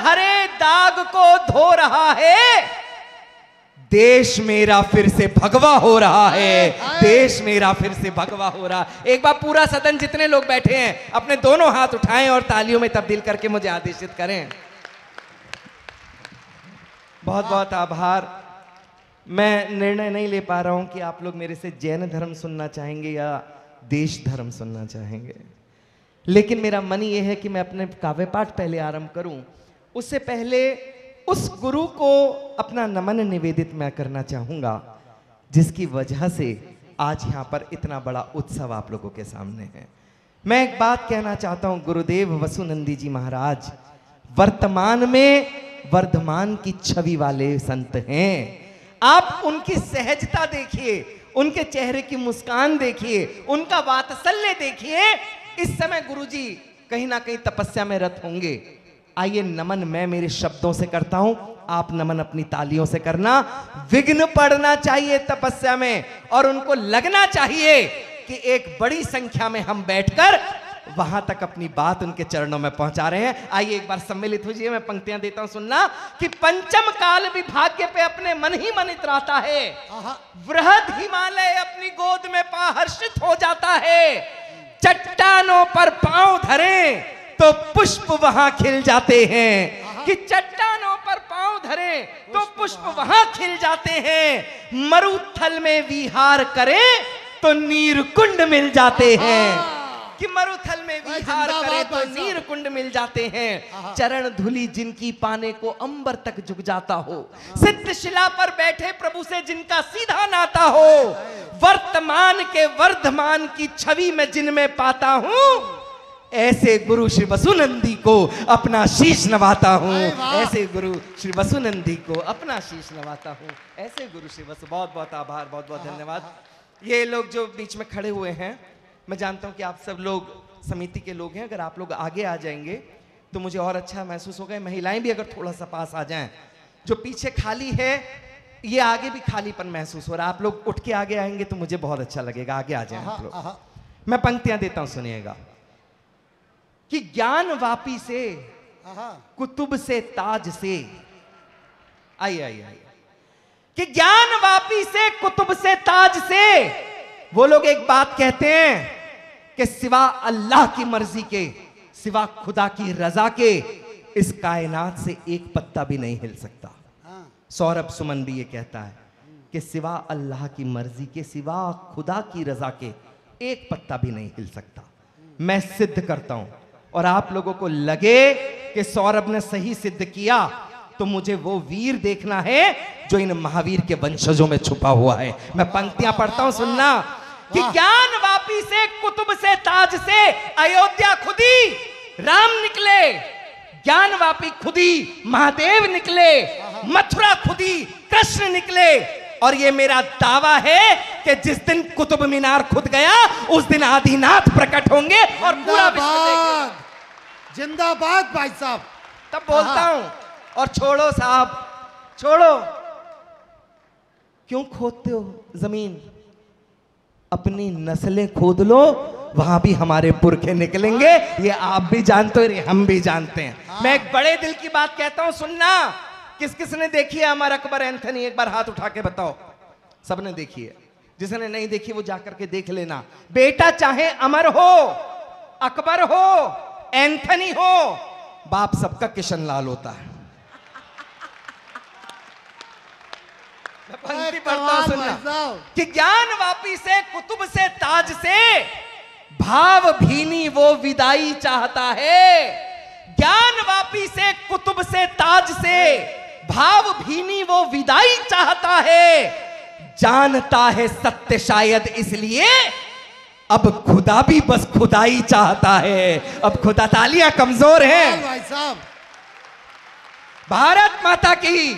हरे दाग को धो रहा है, देश मेरा फिर से भगवा हो रहा है, देश मेरा फिर से भगवा हो रहा है। एक बार पूरा सदन जितने लोग बैठे हैं अपने दोनों हाथ उठाएं और तालियों में तब्दील करके मुझे आदेशित करें। बहुत बहुत आभार। मैं निर्णय नहीं ले पा रहा हूं कि आप लोग मेरे से जैन धर्म सुनना चाहेंगे या देश धर्म सुनना चाहेंगे, लेकिन मेरा मन ये है कि मैं अपने काव्य पाठ पहले आरंभ करूं। उससे पहले उस गुरु को अपना नमन निवेदित मैं करना चाहूंगा जिसकी वजह से आज यहां पर इतना बड़ा उत्सव आप लोगों के सामने है। मैं एक बात कहना चाहता हूं, गुरुदेव वसुनंदी जी महाराज वर्तमान में वर्धमान की छवि वाले संत हैं। आप उनकी सहजता देखिए, उनके चेहरे की मुस्कान देखिए, उनका वात्सल्य देखिए। इस समय गुरुजी कहीं ना कहीं तपस्या में रत होंगे। आइए नमन मैं मेरे शब्दों से करता हूं, आप नमन अपनी तालियों से करना। विघ्न पड़ना चाहिए तपस्या में और उनको लगना चाहिए कि एक बड़ी संख्या में हम बैठकर वहां तक अपनी बात उनके चरणों में पहुंचा रहे हैं। आइए एक बार सम्मिलित होइए, मैं पंक्तियां देता हूं, सुनना कि पंचम काल विभाग्य पे अपने मन ही मन इतराता है, वृहद हिमालय अपनी गोद में पा हर्षित हो जाता है, चट्टानों पर पांव धरे तो पुष्प वहां खिल जाते हैं, कि चट्टानों पर पांव धरे तो पुष्प वहां खिल जाते हैं, मरुथल में विहार करें तो नीर कुंड मिल जाते हैं, कि मरुथल में विहार करें तो नीर कुंड मिल जाते हैं, चरण धूलि जिनकी पाने को अंबर तक झुक जाता हो, सिद्ध शिला पर बैठे प्रभु से जिनका सीधा नाता हो, वर्तमान के वर्धमान की छवि में जिनमें पाता हूं, ऐसे गुरु श्री वसुनंदी को अपना शीश नवाता हूं, ऐसे गुरु श्री वसुनंदी को अपना शीश नवाता हूं, ऐसे गुरु श्री वसु। बहुत बहुत आभार, बहुत बहुत धन्यवाद। ये लोग जो बीच में खड़े हुए हैं, मैं जानता हूं कि आप सब लोग समिति के लोग हैं। अगर आप लोग आगे आ जाएंगे तो मुझे और अच्छा महसूस होगा। महिलाएं भी अगर थोड़ा सा पास आ जाएं, जो पीछे खाली है ये आगे भी खालीपन महसूस हो रहा है। आप लोग उठ के आगे आएंगे तो मुझे बहुत अच्छा लगेगा। आगे आ जाएं आप लोग। मैं पंक्तियां देता हूं, सुनिएगा कि ज्ञान वापी से कुतुब से ताज से, आइए आइए आइए, कि ज्ञान वापी से कुतुब से ताज से वो लोग एक बात कहते हैं कि सिवा अल्लाह की मर्जी के, सिवा खुदा की रजा के इस कायनात से एक पत्ता भी नहीं हिल सकता। सौरभ सुमन भी ये कहता है कि सिवा अल्लाह की मर्जी के, सिवा खुदा की रजा के एक पत्ता भी नहीं हिल सकता। मैं सिद्ध करता हूं और आप लोगों को लगे कि सौरभ ने सही सिद्ध किया तो मुझे वो वीर देखना है जो इन महावीर के वंशजों में छुपा हुआ है। मैं पंक्तियां पढ़ता हूं, सुनना कि ज्ञान वापी से कुतुब से ताज से अयोध्या खुदी राम निकले, ज्ञान वापी खुदी महादेव निकले, मथुरा खुदी कृष्ण निकले। और ये मेरा दावा है कि जिस दिन कुतुब मीनार खुद गया उस दिन आदिनाथ प्रकट होंगे और पूरा विश्व देखेगा। जिंदाबाद भाई साहब। तब बोलता हूं, और छोड़ो साहब, छोड़ो, क्यों खोदते हो जमीन? अपनी नस्लें खोद लो, वहां भी हमारे पुरखे निकलेंगे। ये आप भी जानते हो, हम भी जानते हैं। मैं एक बड़े दिल की बात कहता हूं, सुनना। किस किस ने देखी है अमर अकबर एंथनी? एक बार हाथ उठा के बताओ। सबने देखी है। जिसने नहीं देखी वो जाकर के देख लेना। बेटा चाहे अमर हो, अकबर हो, एंथनी हो, बाप सबका किशन लाल होता है। मैं पंक्ति पढ़ता हूं, सुनना कि ज्ञान वापी से कुतुब से ताज से भाव भीनी वो विदाई चाहता है। ज्ञान वापी से कुतुब से ताज से भाव भीनी वो विदाई चाहता है। जानता है सत्य शायद इसलिए अब खुदा भी बस खुदाई चाहता है। अब खुदा, तालियां कमजोर हैं भाई साहब। भारत माता की,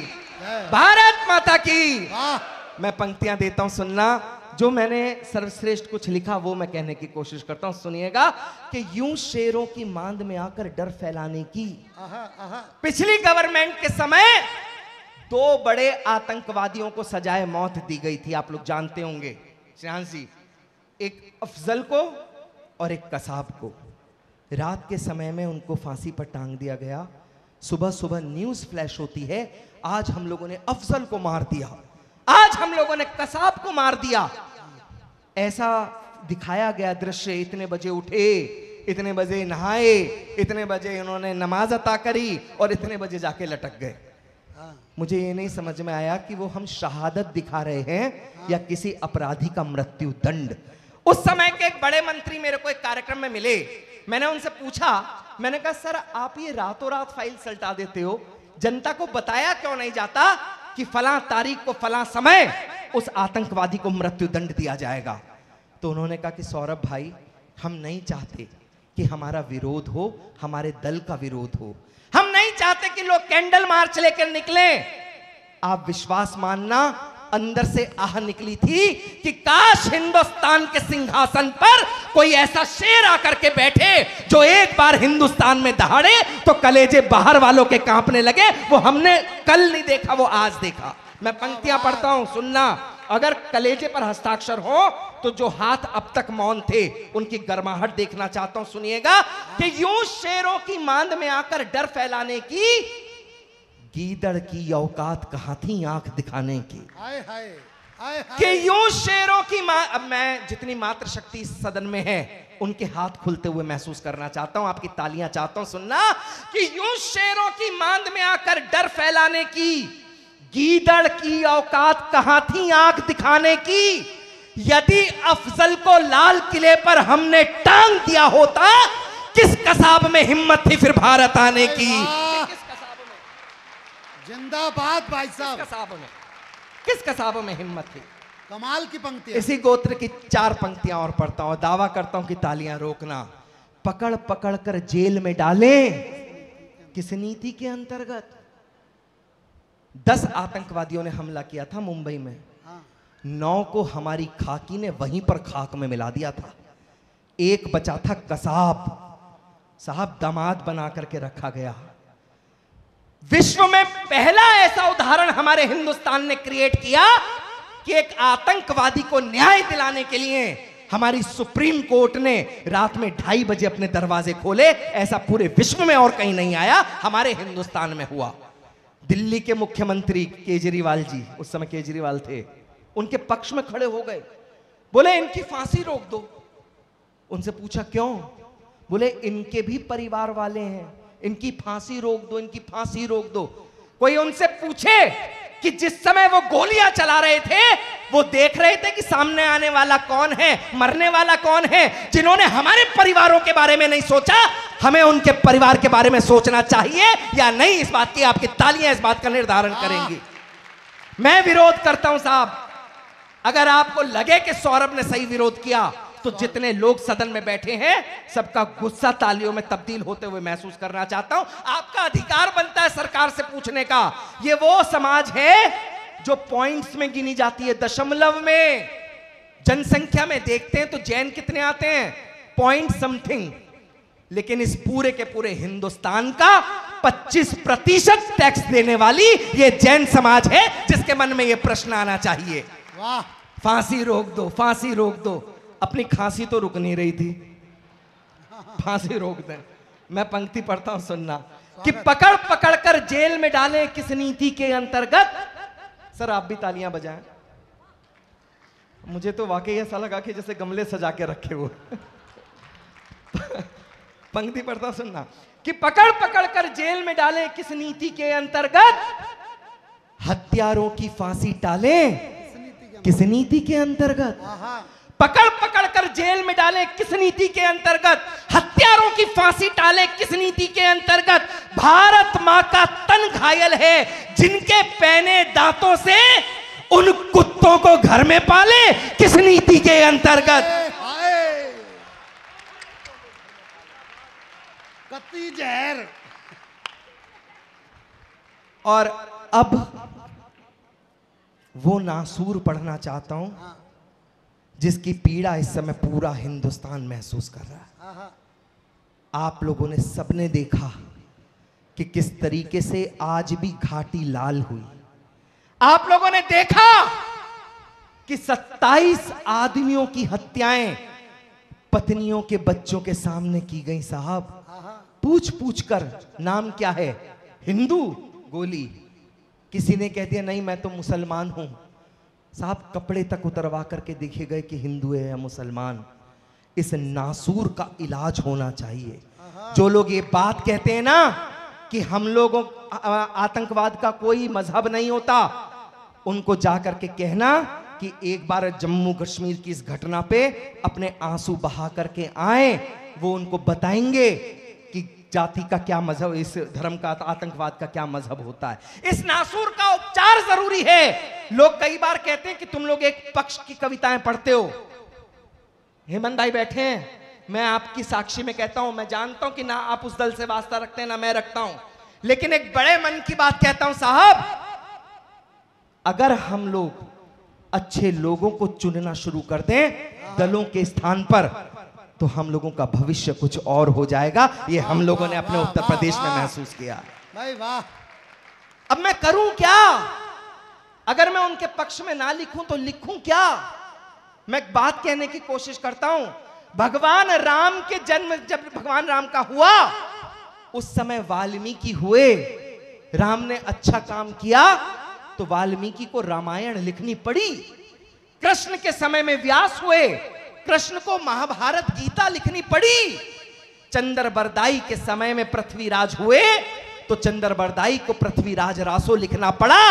भारत माता की। मैं पंक्तियां देता हूं, सुनना। जो मैंने सर्वश्रेष्ठ कुछ लिखा वो मैं कहने की कोशिश करता हूं, सुनिएगा कि यूं शेरों की मांद में आकर डर फैलाने की पिछली गवर्नमेंट के समय 2 बड़े आतंकवादियों को सजाए मौत दी गई थी। आप लोग जानते होंगे श्रेयांश जी, एक अफजल को और एक कसाब को। रात के समय में उनको फांसी पर टांग दिया गया। सुबह सुबह न्यूज फ्लैश होती है, आज हम लोगों ने अफजल को मार दिया, आज हम लोगों ने कसाब को मार दिया। ऐसा दिखाया गया दृश्य, इतने बजे उठे, इतने बजे नहाए, इतने बजे इन्होंने नमाज अता करी और इतने बजे जाके लटक गए। मुझे ये नहीं समझ में आया कि वो हम शहादत दिखा रहे हैं या किसी अपराधी का मृत्यु दंड। उस समय के एक बड़े मंत्री मेरे को एक कार्यक्रम में मिले, मैंने उनसे पूछा, मैंने कहा सर आप ये रातों रात फाइल सल्टा देते हो, जनता को बताया क्यों नहीं जाता कि फलां तारीख को फलां समय उस आतंकवादी को मृत्यु दंड दिया जाएगा। तो उन्होंने कहा कि सौरभ भाई हम नहीं चाहते कि हमारा विरोध हो, हमारे दल का विरोध हो, हम नहीं चाहते कि लोग कैंडल मार्च लेकर निकले। आप विश्वास मानना, अंदर से आह निकली थी कि काश हिंदुस्तान के सिंहासन पर कोई ऐसा शेर आकर के बैठे जो एक बार हिंदुस्तान में दहाड़े तो कलेजे बाहर वालों के कांपने लगे। वो हमने कल नहीं देखा, वो आज देखा। मैं पंक्तियां पढ़ता हूं, सुनना। अगर कलेजे पर हस्ताक्षर हो तो जो हाथ अब तक मौन थे उनकी गर्माहट देखना चाहता हूं, सुनिएगा कि यूं शेरों की मांद में आकर डर फैलाने की गीदड़ की औकात कहां थी आंख दिखाने की। हाय हाय हाय हाय। कि यूं शेरों की अब मैं जितनी मात्र शक्ति इस सदन में है उनके हाथ खुलते हुए महसूस करना चाहता हूं, आपकी तालियां चाहता हूं, सुनना कि यूं शेरों की मांद में आकर डर फैलाने की गीदड़ की औकात कहां थी आंख दिखाने की। यदि अफजल को लाल किले पर हमने टांग दिया होता, किस कसाब में हिम्मत थी फिर भारत आने की। जिंदाबाद भाई साहब। किस कसाबों में हिम्मत थी। कमाल की पंक्ति। इसी गोत्र की 4 पंक्तियां और पढ़ता हूं, दावा करता हूं कि तालियां रोकना। पकड़ पकड़ कर जेल में डालें किस नीति के अंतर्गत। 10 आतंकवादियों ने हमला किया था मुंबई में, 9 को हमारी खाकी ने वहीं पर खाक में मिला दिया था, एक बचा था कसाब, साहब दामाद बना करके रखा गया। विश्व में पहला ऐसा उदाहरण हमारे हिंदुस्तान ने क्रिएट किया कि एक आतंकवादी को न्याय दिलाने के लिए हमारी सुप्रीम कोर्ट ने रात में 2:30 बजे अपने दरवाजे खोले। ऐसा पूरे विश्व में और कहीं नहीं आया, हमारे हिंदुस्तान में हुआ। दिल्ली के मुख्यमंत्री केजरीवाल जी, उस समय केजरीवाल थे, उनके पक्ष में खड़े हो गए, बोले इनकी फांसी रोक दो। उनसे पूछा क्यों, बोले इनके भी परिवार वाले हैं, इनकी फांसी रोक दो, इनकी फांसी रोक दो। कोई उनसे पूछे कि जिस समय वो गोलियां चला रहे थे वो देख रहे थे कि सामने आने वाला कौन है, मरने वाला कौन है। जिन्होंने हमारे परिवारों के बारे में नहीं सोचा, हमें उनके परिवार के बारे में सोचना चाहिए या नहीं, इस बात की आपकी तालियां इस बात का निर्धारण करेंगी। मैं विरोध करता हूं साहब, अगर आपको लगे कि सौरभ ने सही विरोध किया तो जितने लोग सदन में बैठे हैं सबका गुस्सा तालियों में तब्दील होते हुए महसूस करना चाहता हूं। आपका अधिकार बनता है सरकार से पूछने का। ये वो समाज है जो पॉइंट्स में गिनी जाती है, दशमलव में। जनसंख्या में देखते हैं तो जैन कितने आते हैं, पॉइंट समथिंग, लेकिन इस पूरे के पूरे हिंदुस्तान का 25% टैक्स देने वाली ये जैन समाज है, जिसके मन में ये प्रश्न आना चाहिए। वाह, फांसी रोक दो, फांसी रोक दो। अपनी खांसी तो रुक नहीं रही थी, फांसी रोक दें। मैं पंक्ति पढ़ता हूं, सुनना कि पकड़ पकड़ कर जेल में डाले किस नीति के अंतर्गत। सर आप भी तालियां बजाएं, मुझे तो वाकई ऐसा लगा कि जैसे गमले सजा के रखे हो। पंक्ति पढ़ता हूं, सुनना कि पकड़ पकड़ कर जेल में डाले किस नीति के अंतर्गत, हत्यारों की फांसी टाले किस नीति के अंतर्गत। पकड़ पकड़ कर जेल में डाले किस नीति के अंतर्गत, हत्यारों की फांसी टाले किस नीति के अंतर्गत। भारत मां का तन घायल है, जिनके पैने दांतों से उन कुत्तों को घर में पाले किस नीति के अंतर्गत। कत्ती जहर। और अब वो नासूर पढ़ना चाहता हूं जिसकी पीड़ा इस समय पूरा हिंदुस्तान महसूस कर रहा है। आप लोगों ने सबने देखा कि किस तरीके से आज भी घाटी लाल हुई। आप लोगों ने देखा कि 27 आदमियों की हत्याएं पत्नियों के बच्चों के सामने की गई। साहब पूछ पूछ कर, नाम क्या है, हिंदू, गोली। किसी ने कह दिया नहीं मैं तो मुसलमान हूं, साहब कपड़े तक उतरवा करके देखे गए कि हिंदू है या मुसलमान। इस नासूर का इलाज होना चाहिए। जो लोग ये बात कहते हैं ना कि हम लोगों आतंकवाद का कोई मजहब नहीं होता, उनको जाकर के कहना कि एक बार जम्मू कश्मीर की इस घटना पे अपने आंसू बहा करके आए, वो उनको बताएंगे कि जाति का क्या मजहब, इस धर्म का, आतंकवाद का क्या मजहब होता है। इस नासूर का उपचार जरूरी है। लोग कई बार कहते हैं कि तुम लोग एक पक्ष की कविताएं पढ़ते हो। हेमंत भाई बैठे हैं, मैं आपकी साक्षी में कहता हूं, मैं जानता हूं कि ना आप उस दल से वास्ता रखते हैं ना मैं रखता हूं, लेकिन एक बड़े मन की बात कहता हूं साहब, अगर हम लोग अच्छे लोगों को चुनना शुरू कर दें दलों के स्थान पर, तो हम लोगों का भविष्य कुछ और हो जाएगा। ये हम लोगों ने अपने उत्तर प्रदेश में महसूस किया। भाई वाह। अब मैं करूं क्या? अगर मैं उनके पक्ष में ना लिखूं तो लिखूं क्या? मैं एक बात कहने की कोशिश करता हूं, भगवान राम के जन्म जब भगवान राम का हुआ, उस समय वाल्मीकि हुए। राम ने अच्छा काम किया तो वाल्मीकि को रामायण लिखनी पड़ी। कृष्ण के समय में व्यास हुए, कृष्ण को महाभारत गीता लिखनी पड़ी। चंद्रबरदाई के समय में पृथ्वीराज हुए तो चंद्रबरदाई को पृथ्वीराज रासो लिखना पड़ा।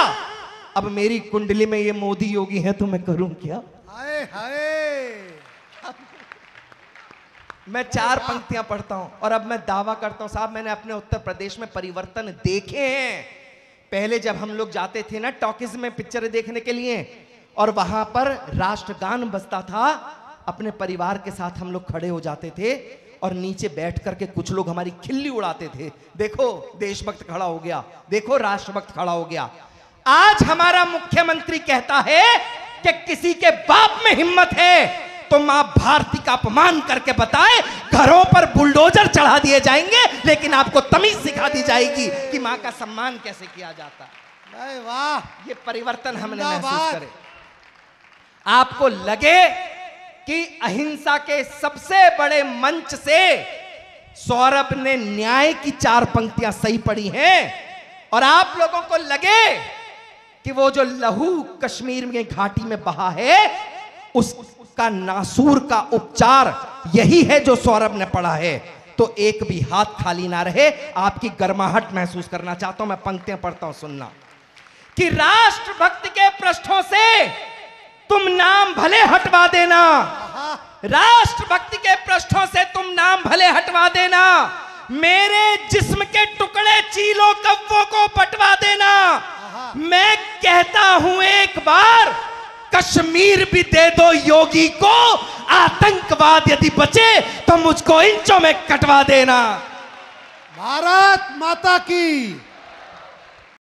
अब मेरी कुंडली में ये मोदी योगी है तो मैं करूं क्या? हाय हाय। मैं 4 पंक्तियां पढ़ता हूं और अब मैं दावा करता हूं साहब, मैंने अपने उत्तर प्रदेश में परिवर्तन देखे हैं। पहले जब हम लोग जाते थे ना टॉकीज में पिक्चर देखने के लिए, और वहां पर राष्ट्रगान बजता था, अपने परिवार के साथ हम लोग खड़े हो जाते थे और नीचे बैठ करके कुछ लोग हमारी खिल्ली उड़ाते थे, देखो देशभक्त खड़ा हो गया, देखो राष्ट्रभक्त खड़ा हो गया। आज हमारा मुख्यमंत्री कहता है कि किसी के बाप में हिम्मत है तो मां भारती का अपमान करके बताए, घरों पर बुलडोजर चढ़ा दिए जाएंगे, लेकिन आपको तमीज सिखा दी जाएगी कि मां का सम्मान कैसे किया जाता है। भाई वाह। ये परिवर्तन हमने महसूस जिंदाबाद। करे। आपको लगे कि अहिंसा के सबसे बड़े मंच से सौरभ ने न्याय की 4 पंक्तियां सही पढ़ी हैं, और आप लोगों को लगे कि वो जो लहू कश्मीर में घाटी में बहा है उसका नासूर का उपचार यही है जो सौरभ ने पढ़ा है, तो एक भी हाथ खाली ना रहे। आपकी गर्माहट महसूस करना चाहता हूं, मैं पंक्तियां पढ़ता हूं, सुनना। कि राष्ट्रभक्ति के पृष्ठों से तुम नाम भले हटवा देना, राष्ट्रभक्ति के पृष्ठों से तुम नाम भले हटवा देना, मेरे जिस्म के टुकड़े चीलों कव्वों को पटवा देना। मैं कहता हूं एक बार, कश्मीर भी दे दो योगी को, आतंकवाद यदि बचे तो मुझको इंचों में कटवा देना। भारत माता की।